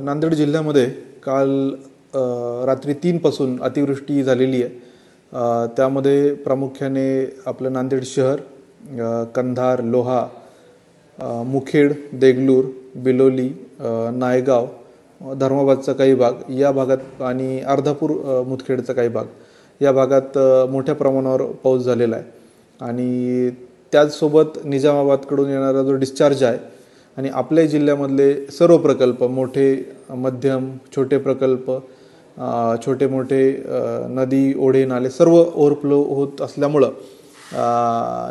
नांदेड जिल्ह्यामध्ये काल रात्री 3 पासून अतिवृष्टी झालेली आहे. त्यामध्ये प्रामुख्याने आपलं नांदेड शहर, कंधार, लोहा, मुखेड, देगलूर, बिलोली, नायगाव, धर्माबादचा काही भाग या भागात आणि अर्धापूर मुदखेडचा काही भाग या भागात मोठ्या प्रमाणावर पाऊस झालेला आहे. आणि त्याचसोबत निजामाबादकडून येणारा जो डिस्चार्ज आहे आणि आपल्या जिल्ह्यामधले सर्व प्रकल्प, मोठे, मध्यम, छोटे प्रकल्प, छोटे मोठे नदी, ओढे, नाले सर्व ओव्हरफ्लो होत असल्यामुळं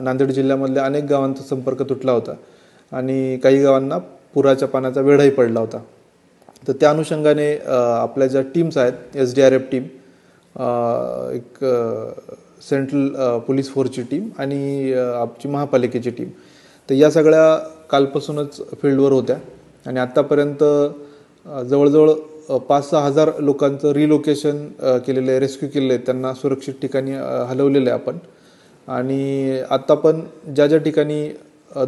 नांदेड जिल्ह्यामधल्या अनेक गावांचा संपर्क तुटला होता आणि काही गावांना पुराच्या पाण्याचा वेढाही पडला होता. तर त्या अनुषंगाने आपल्या ज्या टीम्स आहेत, SDRF टीम, एक सेंट्रल पोलीस फोर्सची टीम आणि आमची महापालिकेची टीम, तर या सगळ्या कालपासूनच फील्डवर होत्या आणि आत्तापर्यंत जवळजवळ 5-6 हजार लोकांचं रिलोकेशन केलेलं आहे, रेस्क्यू केलेलं आहे, त्यांना सुरक्षित ठिकाणी हलवलेलं आहे आपण. आणि आत्ता पण ज्या ज्या ठिकाणी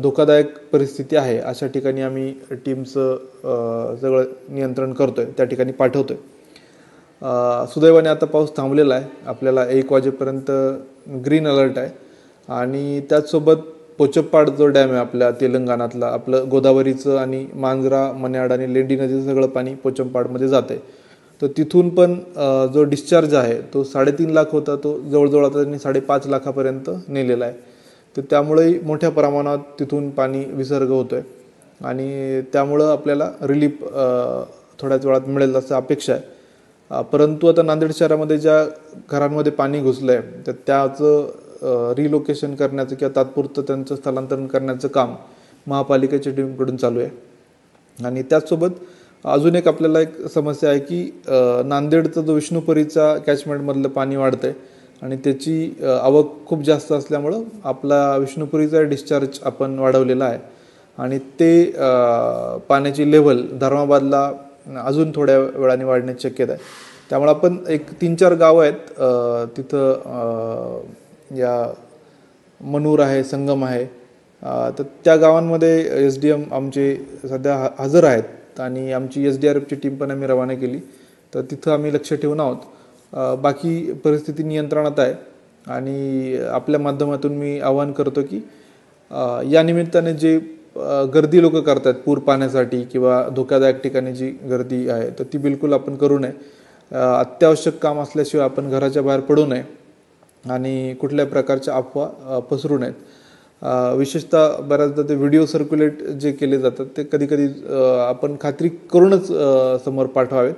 धोकादायक परिस्थिती आहे अशा ठिकाणी आम्ही टीमचं सगळं नियंत्रण करतो आहे, त्या ठिकाणी पाठवतो आहे. सुदैवाने आता पाऊस थांबलेला आहे. आपल्याला 1 वाजेपर्यंत ग्रीन अलर्ट आहे. आणि त्याचसोबत पोचप्पाड जो डॅम आहे आपल्या तेलंगणातला, आपलं गोदावरीचं आणि मांजरा, मन्याड आणि लेंडी नदीचं सगळं पाणी पोचमपाडमध्ये जाते. तर तिथून पण जो डिस्चार्ज आहे तो 3.5 लाख होता, तो जवळजवळ आता त्यांनी 5.5 लाखापर्यंत नेलेला आहे. तर त्यामुळेही मोठ्या प्रमाणात तिथून पाणी विसर्ग होतो आहे आणि त्यामुळं आपल्याला रिलीफ थोड्याच वेळात मिळेल असं अपेक्षा आहे. परंतु आता नांदेड शहरामध्ये ज्या घरांमध्ये पाणी घुसलं आहे तर त्याचं रिलोकेशन करण्याचं किंवा तात्पुरतं त्यांचं स्थलांतरण करण्याचं काम महापालिकेच्या टीमकडून चालू आहे. आणि त्याचसोबत अजून एक आपल्याला एक समस्या आहे की नांदेडचा जो विष्णुपुरीचा कॅचमेंटमधलं पाणी वाढतं आहे आणि त्याची आवक खूप जास्त असल्यामुळं आपला विष्णुपुरीचा डिस्चार्ज आपण वाढवलेला आहे आणि ते पाण्याची लेव्हल धर्माबादला अजून थोड्या वेळाने वाढण्याची शक्यता आहे. त्यामुळे आपण एक 3-4 गावं आहेत तिथं, या मनूर आहे, संगम आहे, तर त्या गावांमध्ये SDM आमचे सध्या हजर आहेत आणि आमची SDRFची टीम पण आम्ही रवाना केली. तर तिथं आम्ही लक्ष ठेवून आहोत. बाकी परिस्थिती नियंत्रणात आहे आणि आपल्या माध्यमातून मी आवाहन करतो की या निमित्ताने जे गर्दी लोक करतात पूर पाण्यासाठी किंवा धोकादायक ठिकाणी जी गर्दी आहे तर ती बिलकुल आपण करू नये. अत्यावश्यक काम असल्याशिवाय आपण घराच्या बाहेर पडू नये आणि कुठल्याही प्रकारच्या अफवा पसरू नयेत. विशेषतः बऱ्याचदा ते व्हिडिओ सर्क्युलेट जे केले जातात ते कधीकधी आपण खात्री करूनच समोर पाठवावेत.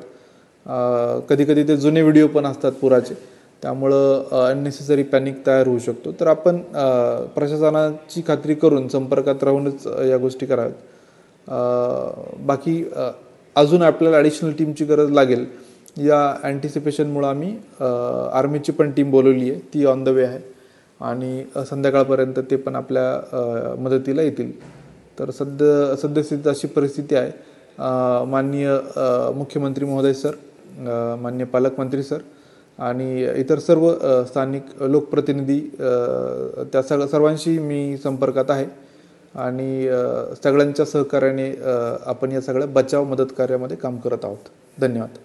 कधीकधी ते जुने व्हिडिओ पण असतात पुराचे, त्यामुळं अननेसेसरी पॅनिक तयार होऊ शकतो. तर आपण प्रशासनाची खात्री करून संपर्कात राहूनच या गोष्टी कराव्यात. बाकी अजून आपल्याला ॲडिशनल टीमची गरज लागेल. या अँटिसिपेशनमुळं आम्ही आर्मीची पण टीम बोलवली आहे, ती ऑन द वे आहे आणि संध्याकाळपर्यंत ते पण आपल्या मदतीला येतील. तर सद्यस्थिती अशी परिस्थिती आहे. माननीय मुख्यमंत्री महोदय सर, माननीय पालकमंत्री सर आणि इतर सर्व स्थानिक लोकप्रतिनिधी, त्या सर्वांशी मी संपर्कात आहे आणि सगळ्यांच्या सहकार्याने आपण या सगळ्या बचाव मदत कार्यामध्ये काम करत आहोत. धन्यवाद.